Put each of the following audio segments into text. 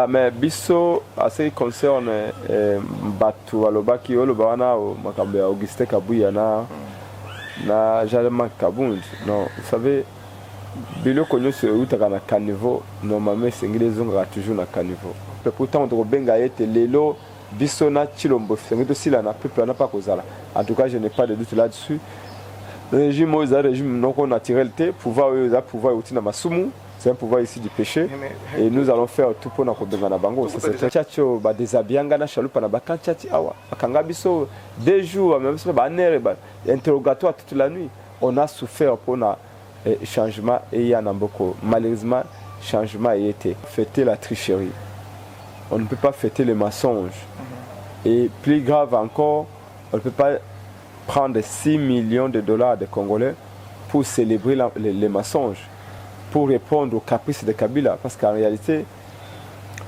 Mais biso à ce qui concerne batu alobaki olobawana makambe Auguste Kabuya na Jalema Kabundi. Non, vous savez biloko nyonso utaka na caniveau normalement sengile zonga toujours na caniveau. Pourtant on benga ete lelo biso na chilombo sengito sila na peuple na pas kozala. En tout cas, je n'ai pas de doute là-dessus. Le régime aux régime non naturalité pouvoir outil na masumu. C'est un pouvoir ici du péché et nous allons faire tout pour nous rebenga na bango. C'est tchatcho ba desabianga na chalupa na bakanchati awa. Bakanga biso 2 jours même ba nere ba interrogatoire toute la nuit. On a souffert pour na changement et ya namboko. Malheureusement changement a été fêter la tricherie. On ne peut pas fêter les mensonges. Et plus grave encore, on ne peut pas prendre 6 millions de dollars de Congolais pour célébrer les mensonges, pour répondre aux caprices de Kabila. Parce qu'en réalité,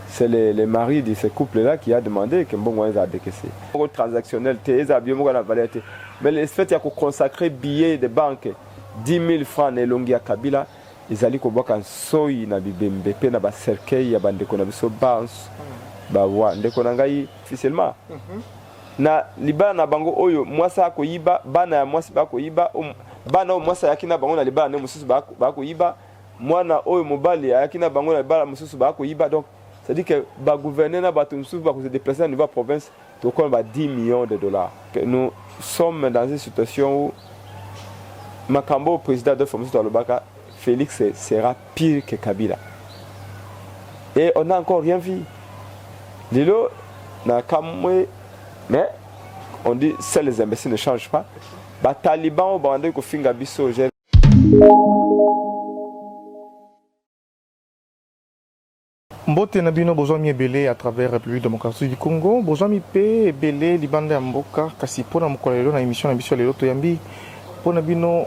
c'est les maris de ce couple-là qui a demandé que bon a décaissé. Transactionnel, mais le fait qu'il y a consacré billets de banque 10 000 francs et longi à Kabila, ils allaient koboka soyi na bibembe pe na ba cercueil ya bandeko na biso bans ba wa ndeko na ngai officiellement na libana na bango oyo mwasa akoyiba bana ya mwasi bakoyiba bana o mwasa yakina bango na libana ne mususu bakoyiba mwana oyo mobali yakina bango na libana mususu bakoyiba. Donc ça dit que ba gouverner na bato mususu ba se déplacer à niveau province to kon ba 10 millions de dollars. Nous sommes dans une situation où Makambo président de Fomusu Alobaka Félix sera pire que Kabila. Et on n'a encore rien vu. Lilo na kamwe, mais on dit que les imbéciles ne changent pas. Les talibans ont bandé ko finga biso. Mbote na bino besoin mi belé à travers la République démocratique du Congo. Besoin mi pe belé libanda mboka kasi pona mokolelo na émission na biso lelo to yambi pona bino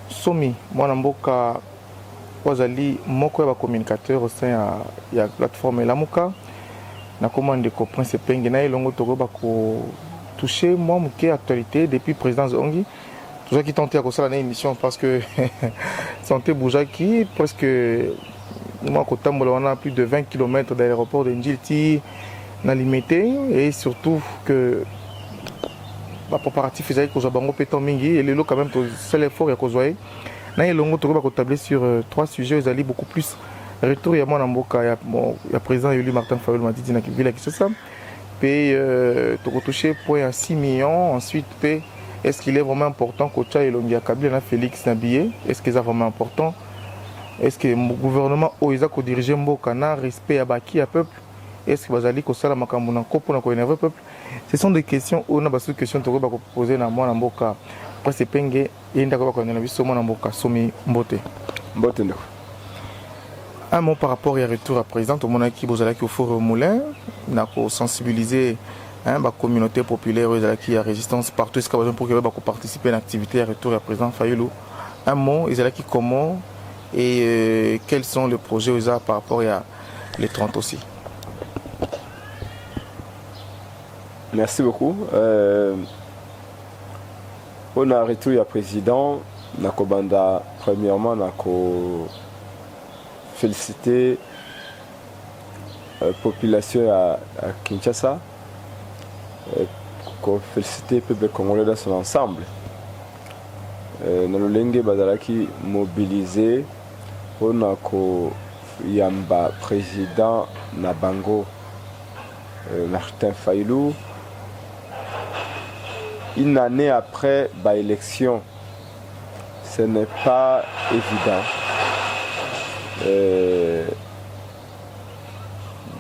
somi mwana mboka wazali moko ya communicateur au sein ya plateforme Lamuka na commande ko prince penge na elongo toko ba ko toucher moi muke actualité depuis présidence Ongi tout ça qui tentait à causer la émission parce que santé boujaki presque moi ko tambola on a plus de 20 km d'aéroport de Njilti na limité et surtout que ba préparatif ezali ko bango peton mingi et lelo quand même c'est l'effort ya ko zoyer na elongo toko ba ko tabler sur 3 sujets ezali beaucoup plus retour ya mwana mboka ya président Yuli Martin Fayulu Matidi na Kivila qui se ça puis toko toucher point à 6 millions ensuite puis est-ce qu'il est vraiment important que Tcha Elongi Kabila na Félix Nabié est-ce que c'est vraiment important est-ce que le gouvernement oiza ko diriger mboka na respect ya baki ya peuple est-ce que bazali ko sala makambo na kopo na ko énerver peuple. Ce sont des questions où on a pas sous question toko ba ko poser na mwana mboka parce penge yenda ko ba ko na biso mwana mboka somi mbote ndo. Un mot par rapport à retour à président, tout le monde qui bozala qui au four au moulin, n'a qu'à sensibiliser la communauté populaire qui a résistance partout, est-ce qu'il y a besoin pour que participer à l'activité à retour à président Fayulu. Un mot, ils qui comment et quels sont les projets par rapport à les 30 aussi. Merci beaucoup. On a retour à président, n'a banda premièrement n'a féliciter la population à Kinshasa, féliciter le peuple congolais dans son ensemble. Nous avons mobilisé pour yamba président Nabango Martin Fayulu. Une année après l'élection, ce n'est pas évident.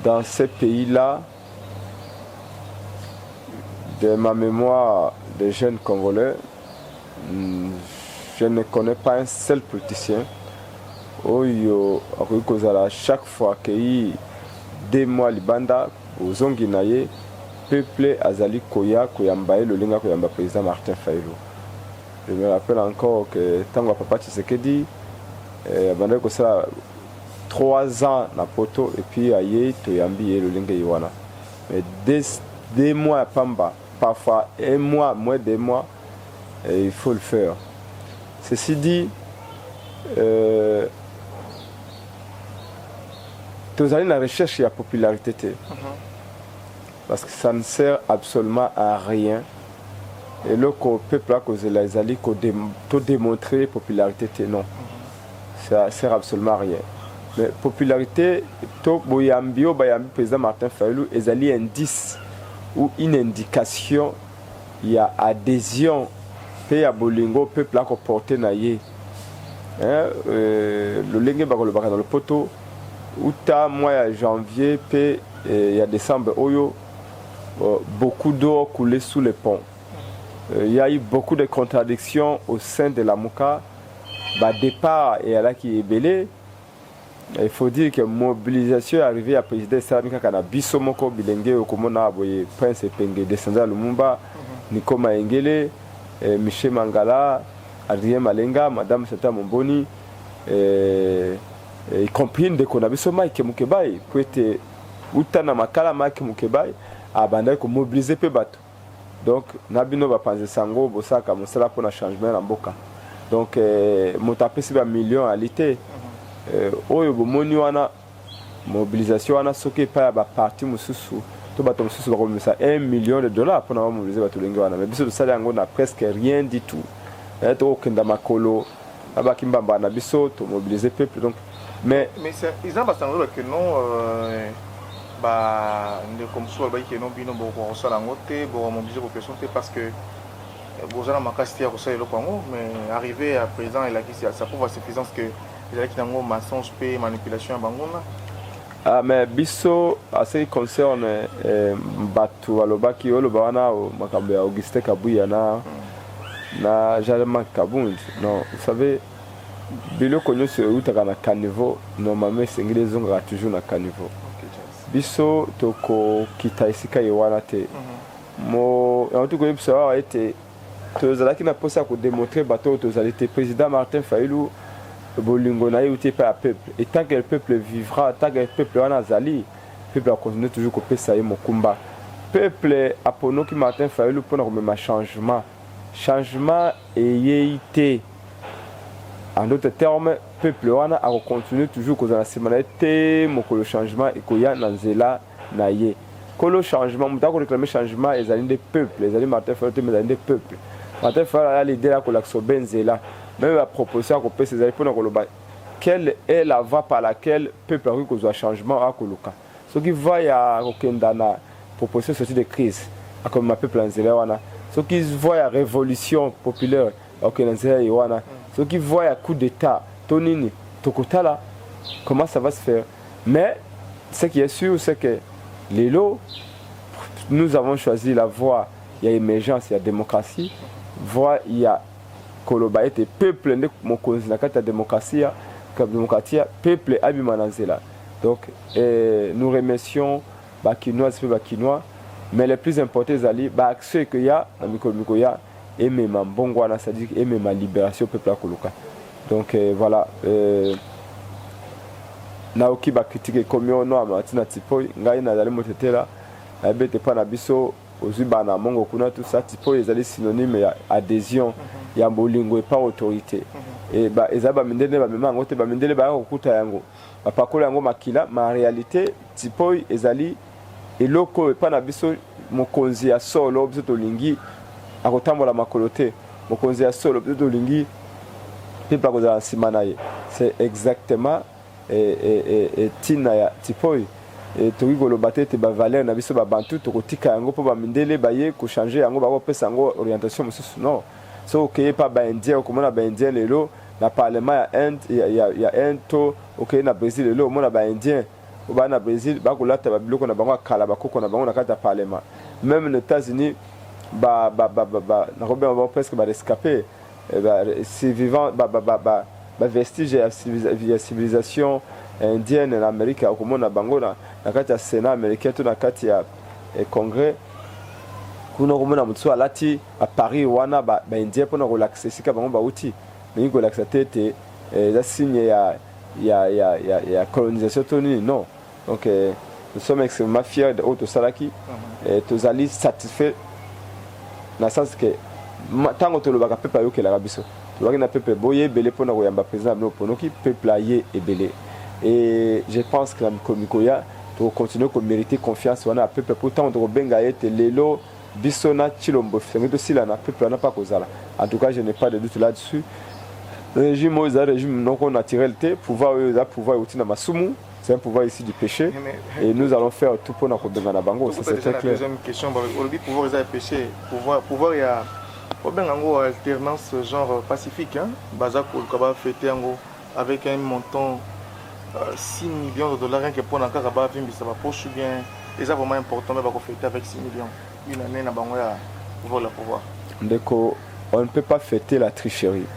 Dans ces pays-là, de ma mémoire de jeunes Congolais, je ne connais pas un seul politicien où chaque fois qu'il y a 2 mois libanda aux Onginaye, peuple Azali Koya Koyambaye le linga Koyamba président Martin Fayulu. Je me rappelle encore que Tango Papa Tshisekedi bandai ko ça 3 ans na poto et puis aye to yambi le linga yiwana mais 2 mois pamba parfois 1 mois moins 2 mois il faut le faire. Ceci dit tozali na recherche ya popularité te. Parce que ça ne sert absolument à rien. Et le peuple a causé les alliés to démontrer popularité te non. Ça sert absolument à rien. Mais popularité to boyambio bayambi président Martin Fayulu ezali indice ou une indication il y a adhésion pe ya bolingo peuple a porter na ye. Le lenge bakolo baka dans le poto uta mois de janvier pe il y a décembre oyo beaucoup d'eau coulait sous les ponts. Il y a eu beaucoup de contradictions au sein de la Mouka. Départ et là qui est belé. Il faut dire que la mobilisation est arrivée à président Salamika Kanabiso Moko Bilenge Okomona Boye Prince Penge Descendant Lumumba, Nikoma Engele, Michel Mangala, Adrien Malenga, Madame Sata Momboni, y compris de Konabiso Mike Mukebai, pour être Utana Makala Mike Mukebai, à Bandai pour mobiliser Pebato. Donc, Nabino va penser Sango, Bosaka, Moussala pour un changement en Boka. Donc, mon tapé c'est un million à l'été. Oyo bomoni wana mobilisation wana soki pa ba parti mususu to bato mususu ba komisa $1 million pour na mobiliser bato lengi wana mais biso tosala yango na presque rien du tout to kenda makolo aba kimbamba na biso to mobiliser peuple donc mais c'est ils ont basangolo que non de comme ça ba que non bino bo ko sala ngote bo mobiliser population parce que bozana makasti ya ko sala le Congo mais arrivé à présent il a qui ça prouve suffisance que il y a qui ont mensonge et manipulation à Bangona. Ah mais biso à ce qui concerne batu alobaki olobawana makambe Auguste Kabuya na Jalema Kabundi. Non, vous savez bilo konyo se utaka na caniveau normalement sengile zonga toujours na caniveau. Biso toko kitaisika yewana te. Mo en tout cas biso a été tozalaki na posa ko démontrer bato tozalite président Martin Fayulu bolingo na yuté par peuple et tant que le peuple vivra tant que le peuple wana zali peuple a continuer toujours ko pesa ye mokumba peuple apono ki Martin Fayulu pour na changement et en d'autres termes peuple wana a continuer toujours ko za semana te mokolo changement et ko ya na nzela na ye ko le changement mutako réclamer changement ezali des peuples ezali Martin Fayulu mais ezali des peuples Martin Fayulu a l'idée là ko la benzela même la proposition qu'on peut ces pour nous quelle est la voie par laquelle peuple a cause changement à Koloka ce qui va ya okendana proposition sortie de crise comme ma peuple en zélawana ce qui voit la révolution populaire okendana ce qui voit ya coup d'état tonini tokotala comment ça va se faire mais ce qui est sûr c'est que les lots nous avons choisi la voie il y a émergence il y a démocratie voie il y a Koloba était peuple de mokonzi na kata démocratie peuple abimanazela donc nous remercions bakinois mais le plus important c'est accès que y a na mikolo ya et même mbongwana c'est-à-dire et même libération peuple à Koloka donc voilà naoki ba critiquer comme ono amatina tipo ngai na dali motetela abete pa na biso ozuba na mongo kuna tout ça tipo ezali synonyme ya adhésion ya bolingo et pas autorité et ezaba mindele ba mema ngote ba mindele ba okuta yango ba pakola yango makila ma réalité tipo ezali eloko et pas na biso mokonzi ya solo biso tolingi akotambola makolote mokonzi ya solo biso tolingi pe pa koza simana ye c'est exactement et tina ya tipo et toki koloba te ba valeur na biso ba bantu tokotika yango po ba mindele ba ye ko changer yango ba ko pesa yango orientation mosusu non so okeye pa ba indien okomona ba indien lelo na parlement ya Inde ya ento okeye na Brésil lelo omona ba indien o ba na Brésil ba kolata ba biloko na bango akala ba koko na bango na kata parlement même les États-Unis na Robert ba presque ba rescapé c'est vivant ba vestige ya civilisation indienne en Amérique okomona bango na kati ya Sénat américain to na kati ya congrès kuna komona mutsu alati à Paris wana ba indien pona relaxer sika bango ba uti mais ko relaxer tete za signe ya colonisation toni non donc nous sommes extrêmement fiers de Otto Salaki et tozali satisfait na sens que tango to lobaka peuple ayoke la biso tobaki na peuple boye belé pona koyamba président no ponoki peuple aye ebelé et je pense que la Mikoya doit continuer à mériter confiance wana peuple pourtant on benga ete lelo bisona chilombo fengo sila na peuple n'a pas causala. En tout cas, je n'ai pas de doute là-dessus. Le régime est un régime non naturel, pouvoir aussi dans Masumu, c'est un pouvoir ici du péché. Et nous allons faire tout pour nous dans la bango, c'est très clair. Deuxième question, aujourd'hui pouvoir est péché, pouvoir il y a une alternance genre pacifique, hein. Bazak ou Kaba fêté avec un montant 6 millions de dollars que pour encore Kaba vimbi ça va poche bien. Et ça vraiment important mais va fêter avec 6 millions. Une année na bango ya pouvoir. Ndeko, on ne peut pas fêter la tricherie.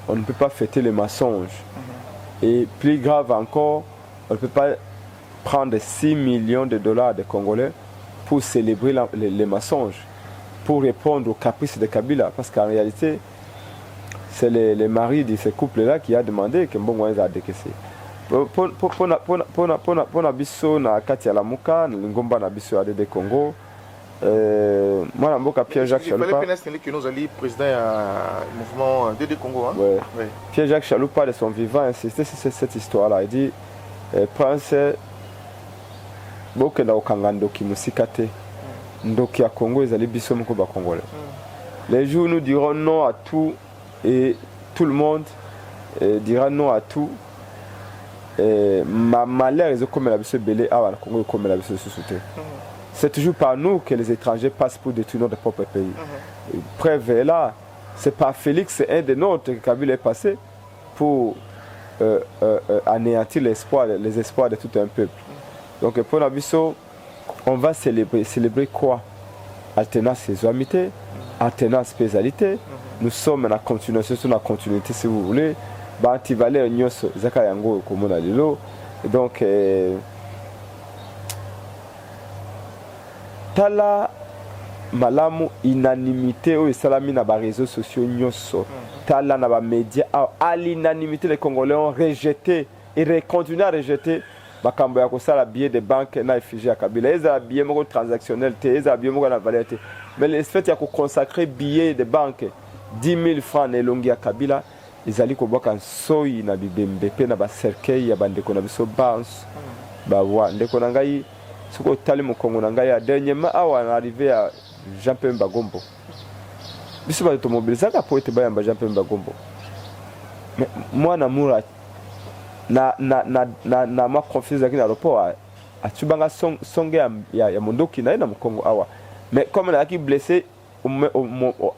On ne peut pas fêter les mensonges. Et plus grave encore, on ne peut pas prendre 6 millions de dollars de Congolais pour célébrer les mensonges, pour répondre aux caprices de Kabila. Parce qu'en réalité, c'est les maris de ces couples-là qui a demandé que Mbongo a décaissé. Pour Nabiso, na Katia Lamuka, Ngomba Nabiso ADD Congo, moi, je Pierre-Jacques Chaloupa. Que nous allons président du mouvement DD Congo. Hein? Ouais. Ouais. Pierre-Jacques Chaloupa, de son vivant, insistait sur cette histoire-là. Il dit Prince, beaucoup de Musikate, Ndoki à Congo, ils allaient bissom Koba Congolais. Les jours, nous dirons non à tout et tout le monde dira non à tout. Ma malheur, ils ont comme la bise belé, ah, le Congo, comme la bise sous-souté. C'est toujours par nous que les étrangers passent pour détruire notre propre pays. Preuve est là, c'est par Félix, c'est un des nôtres que Kabila est passé pour anéantir les espoirs de tout un peuple. Donc pour Nabiso, on va célébrer quoi? Alternance sésuamité, alternance spécialité. Nous sommes dans la continuation, sur la continuité si vous voulez. Bantivalé Nyos Zakayango Komona Lilo. Donc tala malamu inanimité au salami na ba réseaux sociaux nyoso tala na ba médias à l'unanimité les Congolais ont rejeté et continuent à rejeter bakambo ya kosala billet de banque na effigie ya Kabila eza billet moko transactionnel te eza billet moko na valeur te mais le fait ya ko consacrer billet de banque 10 000 francs na elongi ya Kabila ezali ko boka soyi na bibembe pe na ba cercueil ya bandeko na biso bans ba wa ndeko na ngai soko tali mokongo na ngai ya dernièrement awa na arrivé à Jean-Pierre Mbagombo biso ba to mobilisaka po ete bayamba Jean-Pierre Mbagombo mais moi na mura na ma confiance à l'aéroport à tubanga songe ya mondoki na na mokongo awa mais comme na qui blessé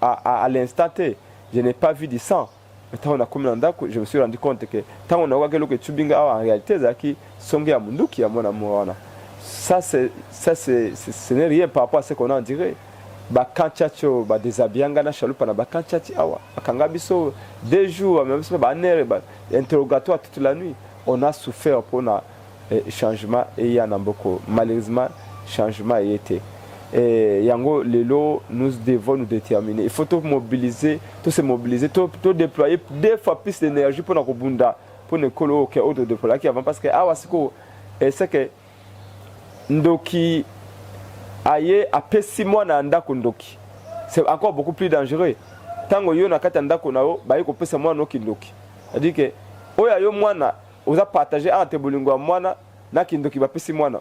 à l'instant T je n'ai pas vu du sang mais tant on a comme je me suis rendu compte que tant on a vu que tubinga awa en réalité zaki songe ya mondoki ya mona mwana. Ça, ce n'est rien par rapport à ce qu'on en dirait. Bakanchacho, déshabillanga na chaloupa na bakanchachi awa. Bakangabiso 2 jours, même si interrogatoire toute la nuit. On a souffert pour un changement et il y a beaucoup. Malheureusement, changement a été. Et yango lelo, nous devons nous déterminer. Il faut tout mobiliser, tout se mobiliser, tout déployer 2 fois plus d'énergie pour nous bunda, pour ne colo que autre déployer avant parce que awa c'est que Ndoki aye après 6 mois na ndako Ndoki. C'est encore beaucoup plus dangereux. Tango yo na kata ndako nao ba yiko pesa mwana noki Ndoki. C'est-à-dire que oya yo mwana oza partager entre bolingo mwana na kindoki ba pesi mwana.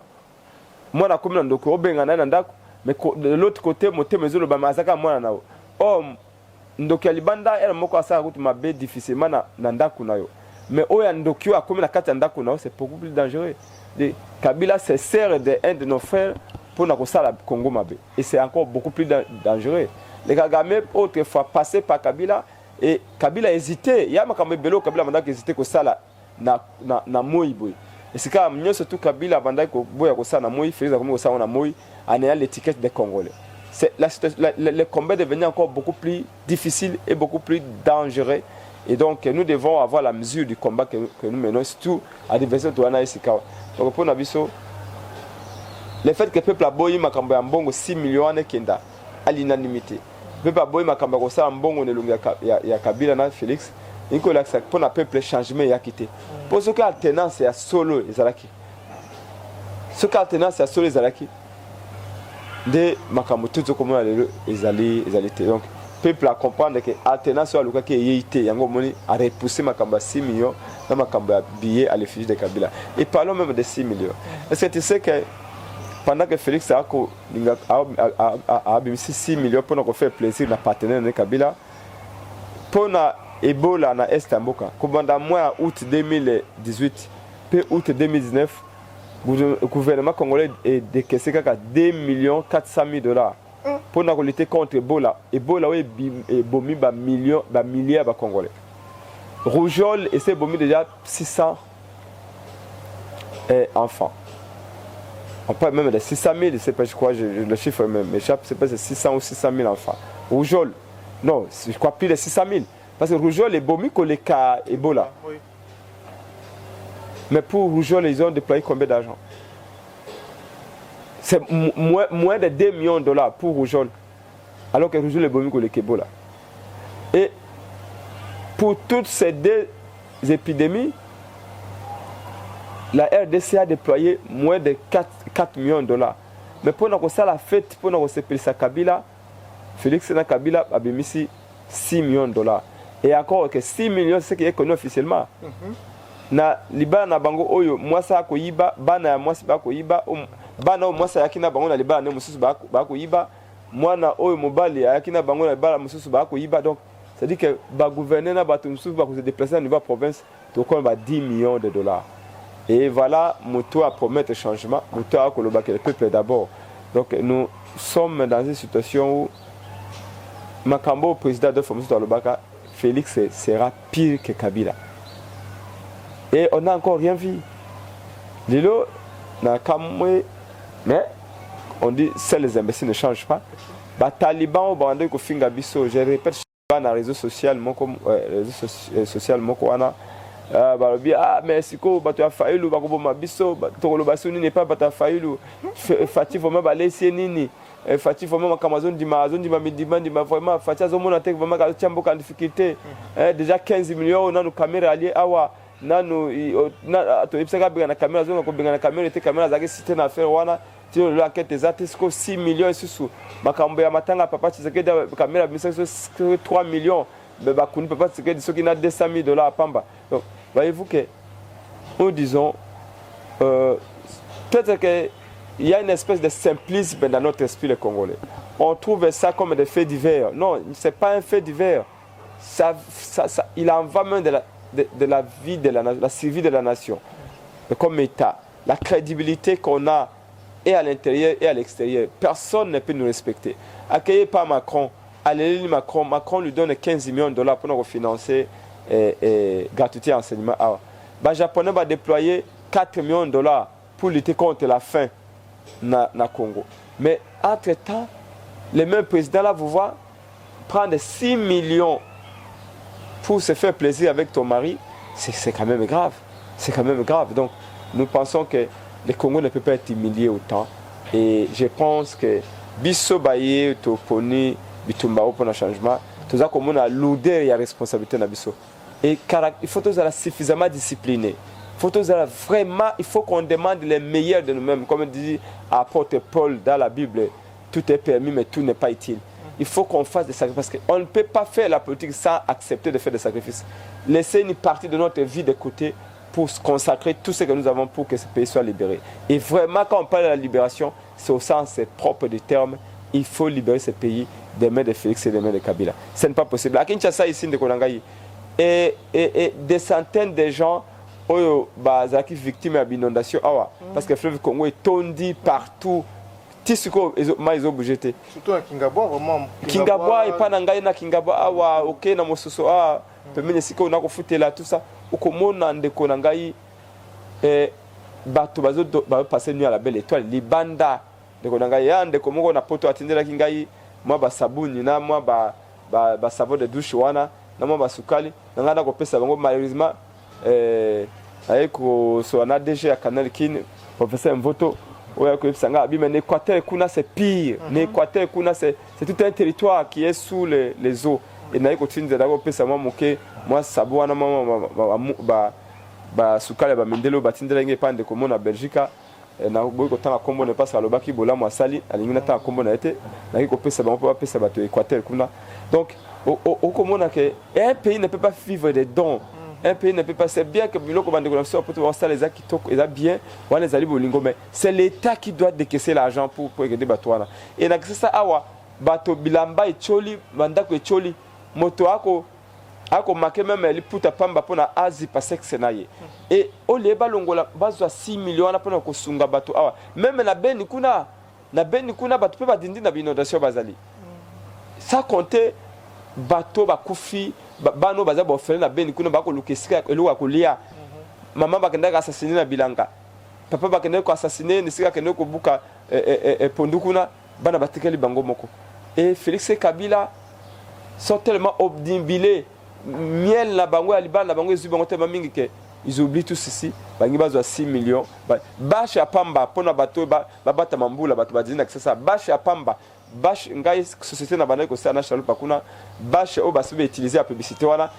Mwana comme na Ndoki obenga na ndako mais de l'autre côté moté mezolo ba mazaka mwana nao. Oh Ndoki alibanda elle moko asa route mabe difficilement na ndako nayo. Mais oya Ndoki a comme na kata ndako nao c'est beaucoup plus dangereux. Kabila se sert d'un de nos frères pour nous la Congo Mabé. Et c'est encore beaucoup plus dangereux. Les Kagame, autrefois, passaient par Kabila et Kabila hésitait. Il y a un Belo Kabila qui a hésité que ça na Moïboy. Et c'est quand même surtout Kabila que ça na Moï, fait comme ça na Moï, en ayant l'étiquette des Congolais. Le combat devenait encore beaucoup plus difficile et beaucoup plus dangereux. Et donc nous devons avoir la mesure du combat que nous menons, surtout à l'adversaire de Wana Esikawa. Donc pour Nabiso, le fait que le peuple a boyi makambo ya mbongo 6 millions de kenda à l'unanimité. Le peuple a boyi makambo ko sa mbongo ne lunga ya Kabila na Félix, inko la pour na peuple changement ya quitté. Pour ce que alternance ya solo ezalaki. Ce que alternance ya solo ezalaki de makambo tout comme lelo ezali donc peuple a comprendre que alternance ya luka ke yité yango moni a repousser makambo 6 millions na makambo ya billet à l'effigie de Kabila. Et parlons même de 6 millions. Est-ce que tu sais que pendant que Félix a mis 6 millions pour faire plaisir à partenaire de Kabila, pour Ebola na Est Mboka, pendant mois août 2018 puis août 2019, le gouvernement congolais a décaissé 2 400 000 dollars pour lutter contre Ebola. Ebola est bomi ba milliards de Congolais. Rougeole essaie de bomi déjà 600 enfants. On parle même de 600 000, je sais pas, je crois, le chiffre m'échappe, c'est pas 600 ou 600 000 enfants. Rougeole, non, je crois plus de 600 000. Parce que Rougeole est bomi que les cas Ebola. Oui. Mais pour Rougeole, ils ont déployé combien d'argent? C'est moins de 2 millions de dollars pour Rougeole. Alors que Rougeole est bomi que les Ebola. Et pour toutes ces deux épidémies, la RDC a déployé moins de 4 millions de dollars. Mais pour nous faire la fête, pour nous faire Kabila, Félix Kabila a mis 6 millions de dollars. Et encore que 6 millions, c'est ce qui est connu officiellement. Na libana na bango oyo mwasa ko yiba bana ya mwasi ba ko yiba bana o mwasa yakina bango na libana ne mususu ba ko yiba mwana oyo mobali yakina bango na libana mususu ba ko yiba. Donc c'est dire que ba gouverner na ba mususu ba ko se déplacer au niveau province to comme 10 millions de dollars. Et voilà, Moto a promettre changement, Moto a koloba que le peuple d'abord. Donc nous sommes dans une situation où Makambo, président de Fomusu Alobaka, Félix sera pire que Kabila. Et on n'a encore rien vu. Lilo, mais on dit que les imbéciles ne changent pas. Les talibans ont bandé que Finga Bisso, je répète, dans les réseaux sociaux, mais si tu as failli, tu as Bisso, tu n'est pas failli. Fatih, faut même aller ici, Nini. Fatih, faut même Amazon, vraiment, Fatih, vraiment, en difficulté. Déjà 15 millions, on a nos caméras alliées. Nanu to ipsaka benga na caméra zo ko benga na caméra te caméra zake cité na faire wana ti lo enquête zate sko 6 millions susu makambo ya matanga papa tseke da caméra bisa 3 millions be ba kuni papa tseke soki na 200 000 dollars pamba. Donc voyez-vous que nous disons peut-être que il y a une espèce de simplisme dans notre esprit le congolais. On trouve ça comme des faits divers. Non, c'est pas un fait divers. Ça il en va même de la vie de la survie de la nation. Mais comme État, la crédibilité qu'on a et à l'intérieur et à l'extérieur, personne ne peut nous respecter. Accueilli par Macron, Macron lui donne 15 millions de dollars pour nous financer gratuité enseignement. Les Japonais vont déployer 4 millions de dollars pour lutter contre la faim na Congo. Mais entre-temps, les mêmes présidents là, vous voyez, prendre 6 millions pour se faire plaisir avec ton mari, c'est quand même grave. C'est quand même grave. Donc, nous pensons que le Congo ne peut pas être humilié autant. Et je pense que Bisso Baye, Toponi, Bitumbao pour le changement, tout ça comme on a l'odeur et la responsabilité dans Bisso. Et il faut tous être suffisamment disciplinés. Il faut qu'on demande les meilleurs de nous-mêmes. Comme dit l'apôtre Paul dans la Bible, tout est permis, mais tout n'est pas utile. Il faut qu'on fasse des sacrifices. Parce qu'on ne peut pas faire la politique sans accepter de faire des sacrifices. Laisser une partie de notre vie de côté pour consacrer tout ce que nous avons pour que ce pays soit libéré. Et vraiment, quand on parle de la libération, c'est au sens propre du terme. Il faut libérer ce pays des mains de Félix et des mains de Kabila. Ce n'est pas possible. À Kinshasa, ici, de Konangaï, et des centaines de gens sont victimes d'inondations. Parce que le fleuve Congo est tondi partout. Surtout à Kingabwa, vraiment. Kingabwa, et pas Nangaï na Kingabwa, ok, na Mososo, Pemene Siko, na Kofute là, tout ça. Au Komona, Ndeko Nangaï, Bato Bazo, passer nuit à la belle étoile, Libanda, Ndeko Nangaï, Ndeko Mongo, na Poto Atinde la Kingaï, moi, Basabouni, na moi, Basavo de douche, wana, na moi, Basukali, Nangana Kopesa, malheureusement, avec Soana DG à Canal Kin, professeur Mvoto. Mais l'Équateur, c'est pire. L'Équateur, c'est tout un territoire qui est sous les eaux. Et nous continuons d'abord moi, Sabouana, Soukale, Mendelo, Batindela, Pande, comme on a Belgique. Et nous avons combo ne passe à l'Obaki, Bola, Moissali, à l'Inata, combo n'a été. Nous avons fait ça, on peut appeler ça, l'Équateur. Donc, au Comona, un pays ne peut pas vivre des dons. Un pays ne peut pas. C'est bien que biloko bande connexion pour voir ça les gens qui toquent, ils bien, on les alliés bolingo, mais c'est l'État qui doit décaisser l'argent pour aider Batouana. Et dans ça, awa, bato bilamba et choli, mandako et choli, moto ako make même les puta pamba pona Asie parce que c'est naïe. Et au lieu balongola, bazo 6 millions na pona ko sunga bato awa. Même na beni kuna bato pe ba dindi na inondation bazali. Ça compter bato ba kufi bano baza ba ofele na beni kuna ba ko lukesika elo ko lia. Maman ba kenda assassiner na bilanga. Papa ba kenda ko assassiner ni sika kenda ko buka pondu kuna bana batikeli bango moko. Et Félix Kabila sont tellement obdimbilés. Miel la bango ya libana bango ezu bango tellement mingi que ils oublient tout ceci. Bangi bazo 6 millions. Bash ya pamba pona bato ba bata mambula bato badina que ça. Bash ya pamba. Bash ngai société na banako ça na chalupa kuna. Bash o baso utiliser la publicité wana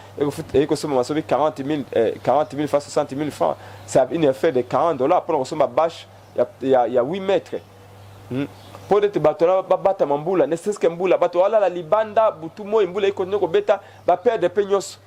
et ko soma maso 40 000 fois 60 000 francs. Ça a une effet de $40 pour consommer bash il y a 8 mètres. Pour être batona bata mambula ne c'est ce que mbula bato wala la libanda butumo mbula iko nyoko beta ba perdre peños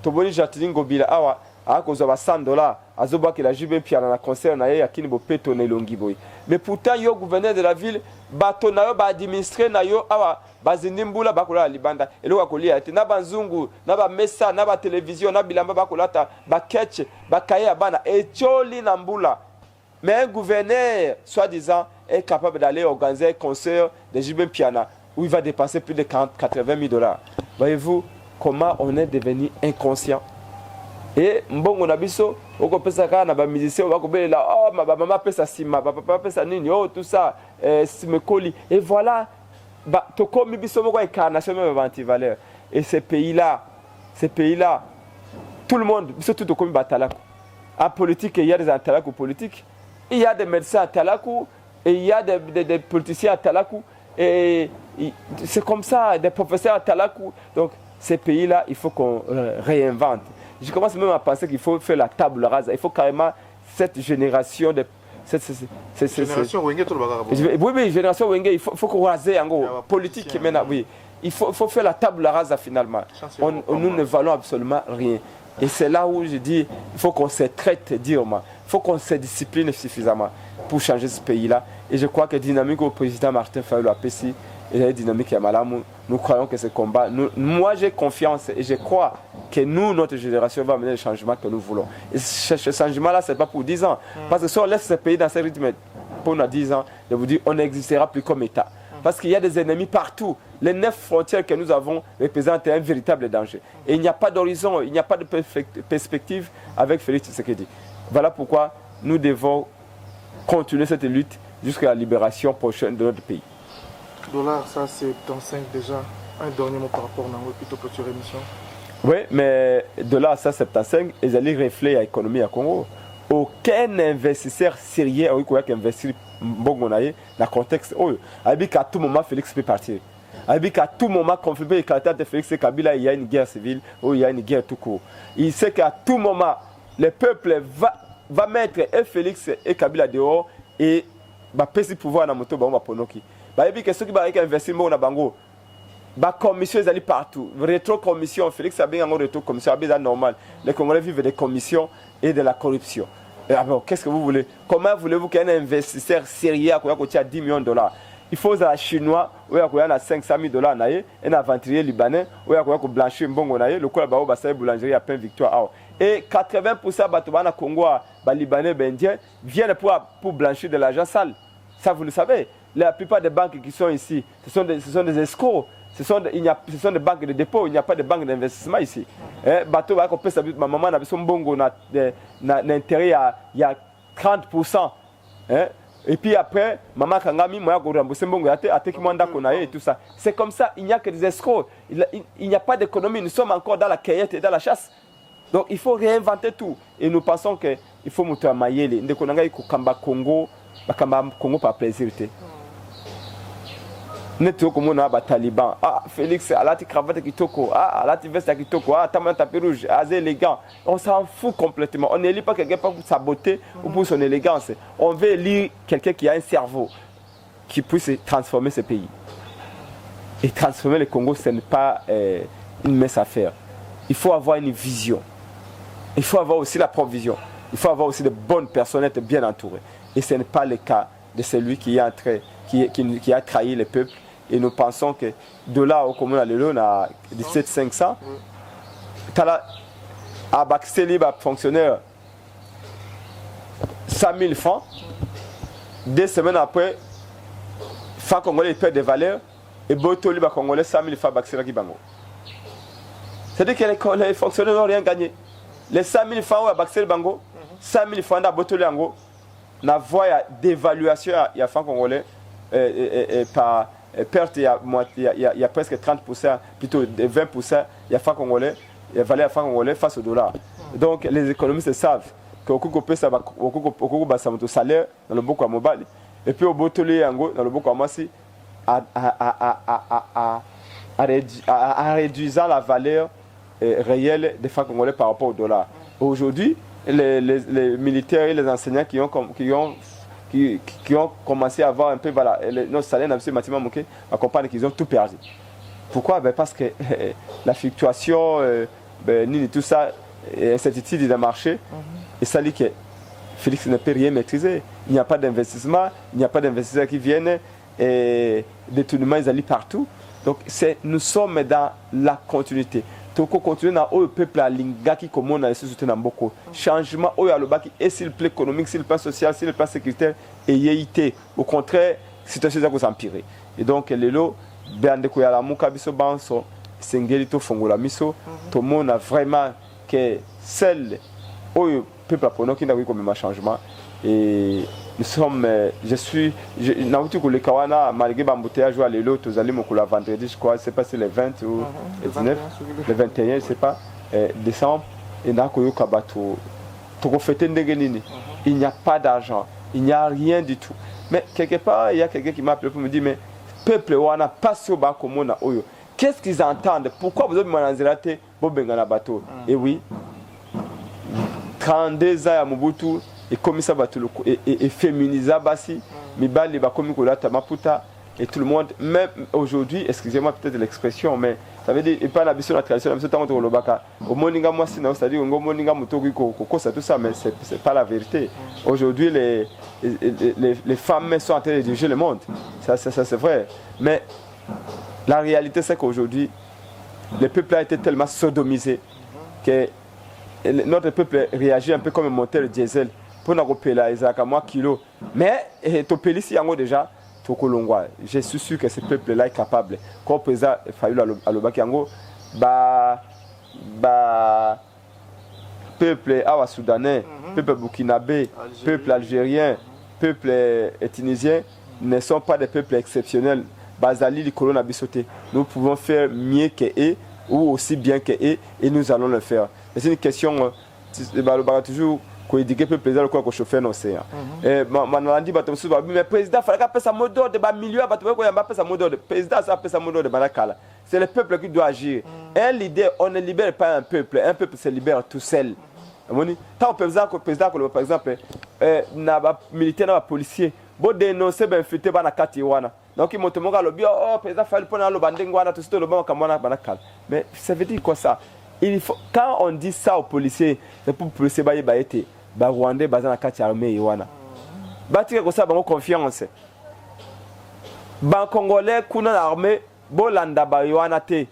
to boni jatilingo bila awa akozo ba $100 azoba que la jube pia na concert na ya kini bo peto na longi boy. Mais pourtant yo gouverneur de la ville bato na yo ba administrer na yo awa bazindi mbula bakola libanda elo akolia ete na banzungu na ba mesa na ba télévision na bilamba bakolata ba catch ba kaya bana e choli na mbula. Mais un gouverneur, soi-disant, est capable d'aller organiser un concert de Jibin Piana où il va dépenser plus de 80 000 $. Voyez-vous comment on est devenu inconscient. Et bon, on a vu ça, on peut ça quand on a musicien, on va là, oh ma maman peut ça si ma papa peut ça nini, oh tout ça, si me colle. Et voilà, bah to comme biso mo incarnation même anti-valeur. Et ces pays-là, tout le monde, surtout to comme batalako. En politique, il y a des antalaku politiques. Il y a des médecins à Talakou et il y a des politiciens à Talakou. Et c'est comme ça, des professeurs à Talakou. Donc, ces pays-là, il faut qu'on réinvente. Je commence même à penser qu'il faut faire la table rase. Il faut carrément cette génération de. Génération Wenge, tout le bagage. Oui, génération Wenge, il faut qu'on rase en gros. Politique maintenant, oui. Il faut faire la table rase finalement. Nous ne valons absolument rien. Et c'est là où je dis, il faut qu'on se traite durement. Il faut qu'on se discipline suffisamment pour changer ce pays-là. Et je crois que dynamique au président Martin Fayulu Apesi et la dynamique à Malamou, nous croyons que ce combat, moi j'ai confiance et je crois que nous, notre génération, va mener le changement que nous voulons. Et ce changement-là, ce n'est pas pour 10 ans. Parce que si on laisse ce pays dans ce rythme pour 10 ans, je vous dis, on n'existera plus comme État. Parce qu'il y a des ennemis partout. Les 9 frontières que nous avons représentent un véritable danger. Et il n'y a pas d'horizon, il n'y a pas de perspective avec Félix Tshisekedi. Voilà pourquoi nous devons continuer cette lutte jusqu'à la libération prochaine de notre pays. Dollar, ça c'est 75 déjà. Un dernier mot par rapport à notre petite émission. Oui, mais dollar, ça 75, ils allaient refléter l'économie à Congo. Aucun investisseur sérieux qui investit dans le contexte. À tout moment, Félix peut partir. À tout moment, confirmé l'éclatement de Félix Kabila, il y a une guerre civile ou il y a une guerre tout court. Il sait qu'à tout moment, le peuple va mettre Félix et Kabila dehors et va passer pouvoir dans la moto. Il y a ceux qui vont investir dans la bango. La commission est partout. Rétro-commission, Félix a bien un rétro-commission, c'est normal. Les Congolais vivent des commissions et de la corruption. Alors, qu'est-ce que vous voulez? Comment voulez-vous qu'un investisseur sérieux qui a 10 millions de $? Il faut que les Chinois, qui a 500 000 $, un aventurier libanais, qui a blanchi un bon le coup de boulangerie à plein victoire. Et 80% des Congo, les Libanais, les Indiens, viennent pour blanchir de l'argent sale. Ça, vous le savez. La plupart des banques qui sont ici, ce sont des escrocs. Ce sont des banques de dépôt, il n'y a pas de banque d'investissement ici. Bateau va couper sa ma maman a son bongo l'intérêt il y a 30%. Et puis après, maman kangami moi go rembourser bongo à qui manda konaye et tout ça. C'est comme ça, il n'y a que des escrocs. Il n'y a pas d'économie, nous sommes encore dans la cueillette et dans la chasse. Donc il faut réinventer tout et nous pensons que il faut monter à Mayele, ndekonanga ikukamba Congo, bakamba Congo par plaisir. Neto comme on a ba Taliban. Ah Félix, alati cravate kitoko. Ah alati veste kitoko. Ah tamana tapis rouge, assez élégant. On s'en fout complètement. On n'élit pas quelqu'un pour sa beauté ou pour son élégance. On veut élire quelqu'un qui a un cerveau qui puisse transformer ce pays. Et transformer le Congo, ce n'est pas une mince affaire. Il faut avoir une vision. il faut avoir aussi la provision. Il faut avoir aussi de bonnes personnes, être bien entourées. Et ce n'est pas le cas de celui qui est entré, qui a trahi le peuple. Et nous pensons que de là au commun à l'élo, on a 17 500. Tu as à Baxeli, fonctionnaire, 100 000 francs. 2 semaines après, Fa Congolais perd des valeurs. Et Botoli, Congolais, 100 000 francs Baxeli qui bango. C'est-à-dire que les fonctionnaires n'ont rien gagné. Les 100 000 francs à Baxeli bango, 100 000 francs à Botoli bango, na voie d'évaluation il y a francs congolais par perte il y a presque 30%, plutôt 20%, il y a francs congolais, il y a valeur francs congolais face au dollar. Donc les économistes savent que au salaire dans le beaucoup à mobile et puis au Botoli yango dans le beaucoup à Massi à réduisant la valeur réelle des francs congolais par rapport au dollar. Aujourd'hui, les militaires et les enseignants qui ont commencé à avoir un peu, voilà, nos salaires dans ce bâtiment à comprendre qu'ils ont tout perdu. Pourquoi? Parce que la fluctuation, tout ça, incertitude dans le marché, et ça dit que Félix ne peut rien maîtriser. Il n'y a pas d'investissement, il n'y a pas d'investisseurs qui viennent, et des tournements, ils allient partout. Donc nous sommes dans la continuité. Toko continue na o peuple à linga qui commande à se dans beaucoup changement au alobaki et sur le plan économique, sur le plan social, sur le plan sécuritaire et yéité au contraire situation ça s'empirer. Et donc lelo bande ko ya la muka biso banso sengeli to fongola miso to mona vraiment que seul au peuple apprenant qui n'a eu comme un changement et nous sommes na uti ko le kawana malgré bambouteillage à lelo to zali mokula vendredi je crois c'est pas si le 20 ou le 19 le 21 je sais pas décembre et na ko yoka bato to fêter ndenge nini il n'y a pas d'argent il n'y a rien du tout mais quelque part il y a quelqu'un qui m'a appelé pour me dire mais peuple wana passe au bas comme na oyo qu'est-ce qu'ils entendent pourquoi vous avez mananzerate bobengana bato et oui 32 ans à Mobutu et comme ça et féminiser basi mibali ba komi ko lata maputa et tout le monde même aujourd'hui excusez-moi peut-être l'expression mais ça veut dire et pas la vision de la tradition la vision tant que lobaka au moninga moi sinon c'est-à-dire ngo moninga mutoki ko ça tout ça mais c'est pas la vérité aujourd'hui les femmes sont en train de diriger le monde ça c'est vrai mais la réalité c'est qu'aujourd'hui le peuple a été tellement sodomisé que notre peuple réagit un peu comme un moteur diesel pour nous repérer les moi kilo mais to pelisi yango déjà to kolongwa je suis sûr que ce peuple là est capable comme président Fayulu alobaki yango ba peuple awa soudanais peuple burkinabé peuple algérien peuple tunisien ne sont pas des peuples exceptionnels bazali likolo na bisoté nous pouvons faire mieux que eux ou aussi bien que eux et nous allons le faire c'est une question toujours éduquer le président quoi que chauffeur océan et manandi bato musu ba mais président fallait que sa mot d'ordre de ba milieu bato ko yamba pesa mot d'ordre président ça pesa mot d'ordre de banakala c'est le peuple qui doit agir un leader on ne libère pas un peuple se libère tout seul moni tant président par exemple na ba militaire na ba policier bo dénoncer ben fité bana kati wana donc il monte mon gars le bio oh président fallait pona lo bandengwa wana tout le monde comme banakala mais ça veut dire quoi ça il faut quand on dit ça aux policiers c'est pour policier ba été ba Rwandais bazana kati armée wana batike ko sa bango confiance ba congolais kuna armée bolanda ba wana te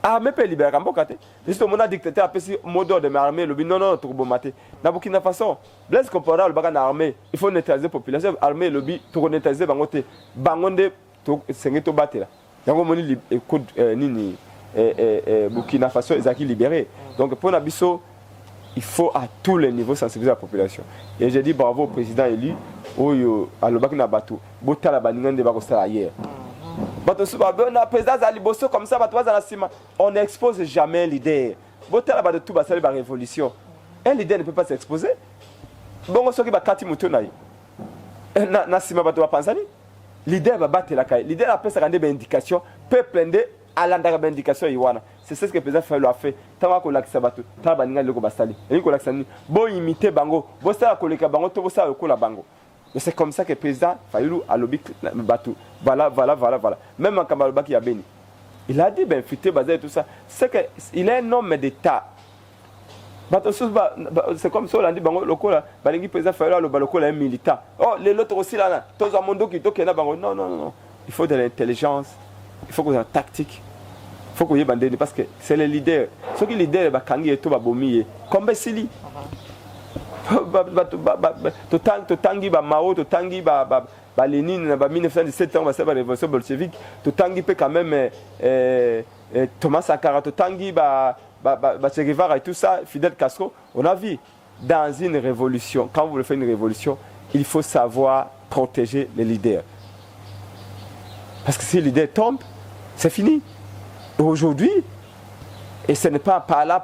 armée peut libérer mboka te juste mon dictateur apesi mode de armée le non to bomate na Burkina Faso Blaise Compaoré le baga na armée il faut neutraliser population armée le bi to neutraliser bango te bangonde to sengeto batela yango moni nini Burkina Faso ezaki libéré donc pour na biso il faut à tous les niveaux sensibiliser la population. Et je dis bravo au président élu, Oyo, à l'Obakina Batou, Botala Baningande Bakosala hier. Bato Souba, on a président Zaliboso comme ça, on n'expose jamais l'idée. Botala Batou tout basali la révolution. Un leader ne peut pas s'exposer. Bon, on sait qu'il va Kati Moutonaï. Nassima Batou Pansani. Leader va battre la caille. Leader a fait sa grande indication, peut prendre à l'endroit indication Iwana. C'est ce que le président Fayulu a fait. Tant qu'on l'a sabato, tant baninga loko bastali. Et qu'on l'a sani. Bon imiter bango, bon ça koleka bango, tout ça kola bango. Mais c'est comme ça que le président Fayulu a lobby bateau. Voilà. Même en Kamalba qui a béni. Il a dit ben fité basé tout ça. C'est que il est un homme d'État. C'est comme ça, on a dit, le président Fayulu, le militant. Oh, les autres aussi là, tous les monde qui non, non, non. Il faut de l'intelligence, il faut qu'on ait une tactique, il faut qu'on ait une parce que c'est les leaders. Ceux qui leaders, comme Bessili. Totangi Mao, Totangi Lénine, 1917 ans, la révolution bolchevique, Totangi peut quand même Thomas Sankara, Totangi Che Guevara et tout ça, Fidel Castro. On a vu dans une révolution, quand vous voulez faire une révolution, il faut savoir protéger les leaders. Parce que si les leaders tombent, c'est fini. Aujourd'hui, et ce n'est pas par là.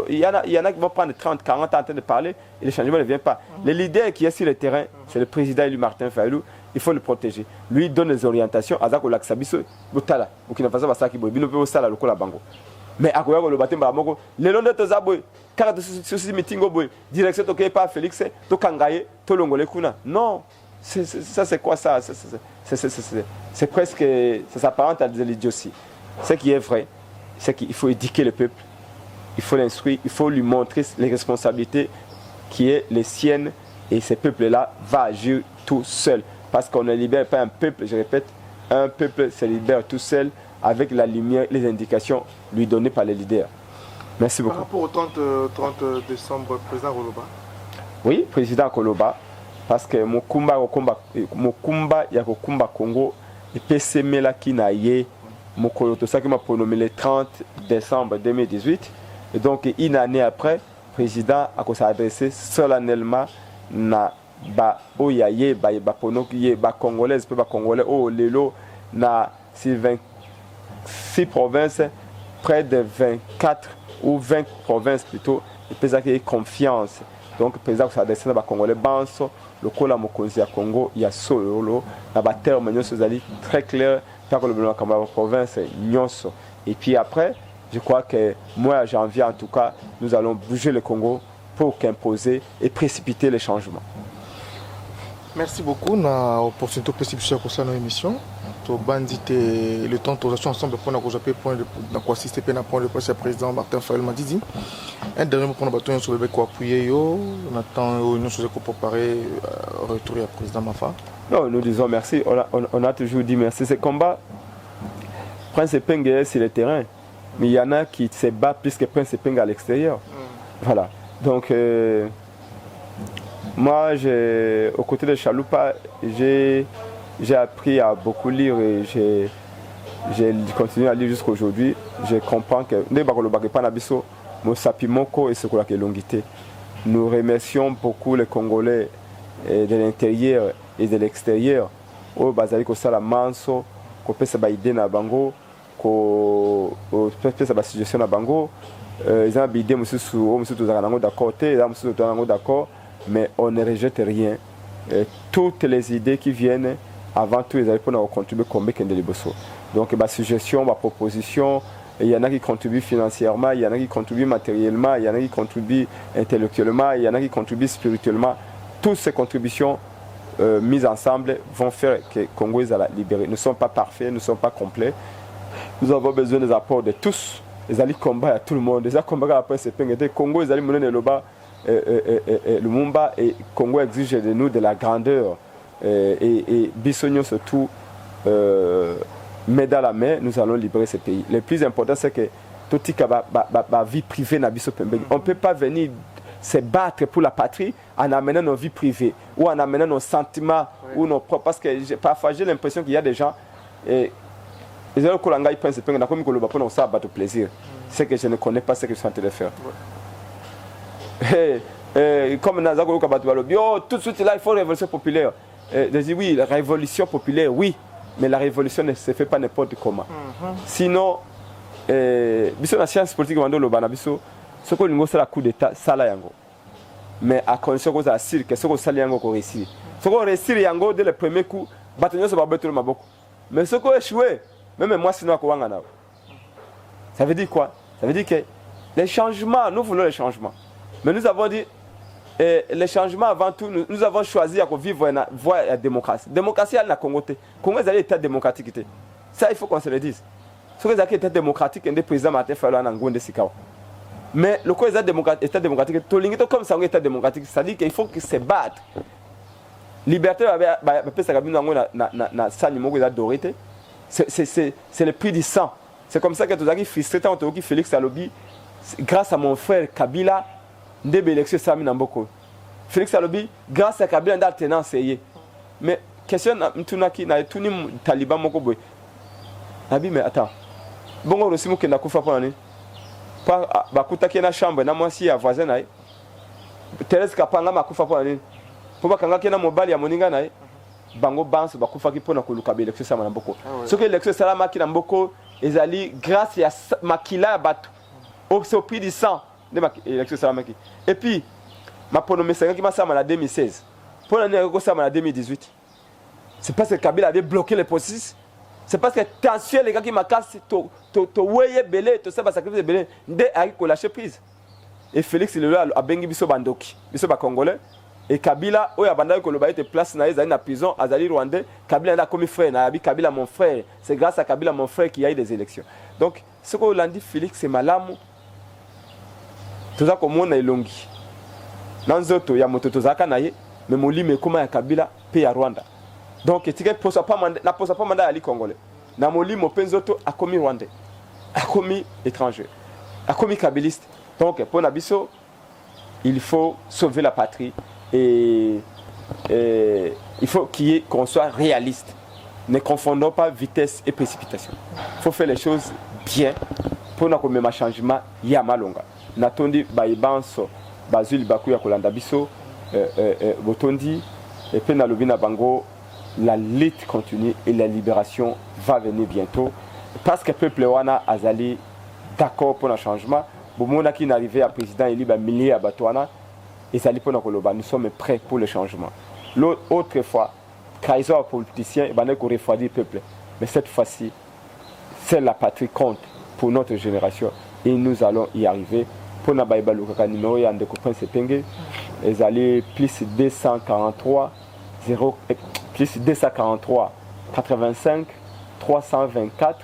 Il y en a qui vont prendre 30, 40 ans en train de parler et le changement ne vient pas. Le leader qui est sur le terrain, c'est le président élu Martin Fayulu. Il faut le protéger. Lui donne les orientations. Azako Laksabiso, Botala, ou qui n'a pas ça qui bino peut ça le cola bango. Mais à quoi le bâtiment bango, les longs de Tozaboy, car de ce meeting au boy, direction toqué par Félix, Tokangaye, Tolongole Kuna. Non, ça c'est quoi ça? C'est presque, ça s'apparente à de l'idiotie. Ce qui est vrai, c'est qu'il faut éduquer le peuple, il faut l'instruire, il faut lui montrer les responsabilités qui est les siennes et ce peuple-là va agir tout seul. Parce qu'on ne libère pas un peuple, je répète, un peuple se libère tout seul avec la lumière, les indications lui données par les leaders. Merci beaucoup. Par rapport au 30 décembre, président Koloba. Oui, président Koloba, parce que mon combat il y a combat Congo, et PCM là qui n'a yé. Mokolo ça qui m'a pronommé le 30 décembre 2018 et donc une année après le président a s'adressé solennellement na ba oyaye ba ponoki ba congolaise ba congolais oh lelo na 26 provinces près de 24 ou 20 provinces plutôt et président qui a confiance donc le président s'adresse na ba congolais banso le kola mokonzi ya Congo ya solo na ba terme nyonso zali très clair. Province, et puis après, je crois que moi, en janvier en tout cas, nous allons bouger le Congo pour qu'imposer et précipiter les changements. Merci beaucoup. On a l'opportunité de précipiter sur notre émission. Le temps de ensemble pour nous assister à le président Martin Fayulu Madidi. Un dernier mot pour nous sur le bec appuyer. On attend une chose pour préparer retour à président Mafa. Non, nous disons merci. On a toujours dit merci. Ce combat, Prince Epenge est sur le terrain, mais il y en a qui se battent plus que Prince Epenge à l'extérieur. Voilà. Donc, moi, aux côtés de Chaloupa, j'ai appris à beaucoup lire et j'ai continué à lire jusqu'à aujourd'hui. Je comprends que nous remercions beaucoup les Congolais de l'intérieur et de l'extérieur. Au bazali ko sala manso ko pesa ba idée na bango ko pesa ba suggestion na bango ils ont bidé mususu o mususu tozaka nango d'accord te ils ont mususu tozaka nango d'accord mais on ne rejette rien. Toutes les idées qui viennent avant tout, ils allaient pour contribuer comme Bekende Liboso. Donc, ma suggestion, ma proposition, il y en a qui contribuent financièrement, il y en a qui contribuent matériellement, il y en a qui contribuent intellectuellement, il y en a qui contribuent spirituellement. Toutes ces contributions mises ensemble vont faire que le Congo est libéré. Nous ne sommes pas parfaits, nous ne sommes pas complets. Nous avons besoin des apports de tous. Ils allaient combattre à tout le monde. Déjà, combattre après ces peines. Le Congo, ils allaient mener le Loba, le Mumba, et le Congo exige de nous de la grandeur. Et Bissogno surtout, main dans la main, nous allons libérer ce pays. Le plus important, c'est que tout la vie privée n'a on ne peut pas venir se battre pour la patrie en amenant nos vies privées ou en amenant nos sentiments ou nos propres. Parce que parfois j'ai l'impression qu'il y a des gens et ils ont le plaisir. C'est que je ne connais pas ce qu'ils sont en train de faire. Comme Nazako tout de suite là, il faut une révolution populaire. Je dis oui, la révolution populaire, oui, mais la révolution ne se fait pas n'importe comment. Sinon, biso la science politique mando lo bana biso ce que l'ingo c'est la coup d'état sala yango. Mais à condition que ça assure que ce que sala yango ko réussir. Ce que réussir yango dès le premier coup, bataillon se va battre le maboko. Mais ce que échoué, même moi sinon ko wanga na. Ça veut dire quoi? Ça veut dire que les changements, nous voulons les changements. Mais nous avons dit les changements avant tout, nous avons choisi à vivre une voie de démocratie. Démocratie, elle n'a Congo. Congo est un état démocratique. Ça, il faut qu'on se le dise. Ce que c'est un état démocratique, un des présidents Martin Fayulu en Angoune de Sikawa. Mais le quoi état démocratique, comme ça, un état démocratique, c'est-à-dire qu'il faut qu'il se batte. Liberté, c'est le prix du sang. C'est comme ça que tu as frustré tant que Félix Alobi, grâce à mon frère Kabila, ndebe élection Sami Namboko. Félix Alobi, grâce à Kabila, d'alternance. Mais question, tu n'as tout ni Taliban moko boy. Abi, mais attends. Bon, on reçoit que n'a pas pour l'année. Pas bakuta qui est dans la chambre, na moi si à voisin naï. Thérèse Kapanga m'a kufa pour l'année. Pour pas kanga qui est dans mobile ya moninga naï. Bango banse bakufa qui pour na kuluka élection Sami Namboko. Ce que l'élection Salama qui Namboko. Ils allaient grâce à Makila Batou au prix du sang de l'élection Salamaki. Et puis, ma pronommé c'est qui m'a ça en 2016. Pour l'année ça en 2018. C'est parce que Kabila avait bloqué les processus. C'est parce que tension les gars qui m'a cassé to weye belé to ça va sacrifier belé dès à lâcher prise. Et Félix il est là à bengi biso bandoki, biso ba congolais. Et Kabila, où il y a bandai Koloba était place dans la prison, Azali Rwandais, Kabila a commis frère, Kabila mon frère. C'est grâce à Kabila mon frère qu'il y a eu des élections. Donc, ce que l'on dit Félix, c'est malamu. Tout ça comme on a longi. Dans il y a moto tozaka naye, mais mon lit mais comment ya Kabila paye à Rwanda. Donc, tu ne poses pas mandat à li congolais. Dans mon lit mon penzoto a commis Rwandais, a commis étranger, a commis kabiliste. Donc, pour Nabiso, il faut sauver la patrie. Et il faut qu'on soit réaliste. Ne confondons pas vitesse et précipitation. Il faut faire les choses bien pour nous faire un changement. Yamalonga. Natondi baibanso bazuli bakuya kolanda biso botondi et puis na lobina bango la lutte continue et la libération va venir bientôt parce que le peuple wana azali d'accord pour le changement. Bomona qui n'arrivait à président élu ba milliers à Batouana. Et ça nous sommes prêts pour le changement. L'autre fois, trahison aux politiciens, il faut refroidir le peuple. Mais cette fois-ci, c'est la patrie compte pour notre génération. Et nous allons y arriver. Pour nous, numéro de Prince Penge, ils allaient plus 243 plus 243 85 324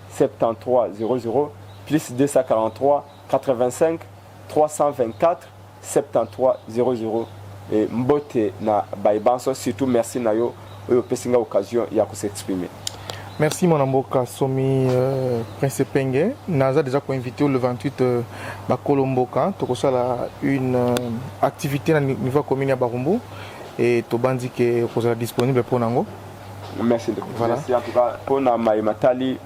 73 00 plus 243 85 324 73 00 et mbote na baibanso surtout merci na yo pesinga occasion ya ko s'exprimer. Merci mon amboka somi Prince Penge naza déjà ko invité le 28 bakolomboka to ko sala une activité na niveau commune ya Barumbu et to bandi que ko sala disponible pour nango. Merci de voilà. Merci en tout cas pour na Matali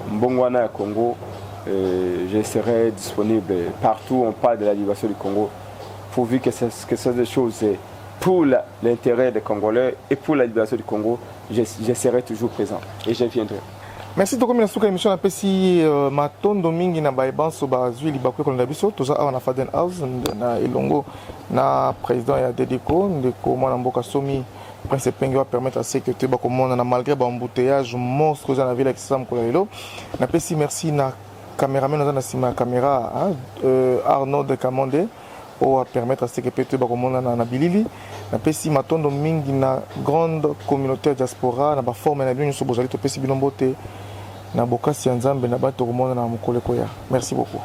mbongwana ya Congo je serai disponible partout on parle de la libération du Congo. Pourvu que ce soit des choses pour l'intérêt des Congolais et pour la libération du Congo, je serai toujours présent et je viendrai. Merci de la souka émission après si maton domingi na baiban so bazui libakwe kolanda biso toza awa na Faden House na elongo na président ya Dedeko ndeko mwana mboka somi Prince Penge va permettre à sécurité ba komona na malgré ba embouteillage monstre dans la ville extrême kolelo na pesi merci na caméraman na sima caméra Arnaud de Kamande pour permettre à ce que peut-être na bilili na pesi matondo mingi na grande communauté diaspora na ba forme na biso bozali to pesi binombote na bokasi ya nzambe na bato komona na mokole koya. Merci beaucoup.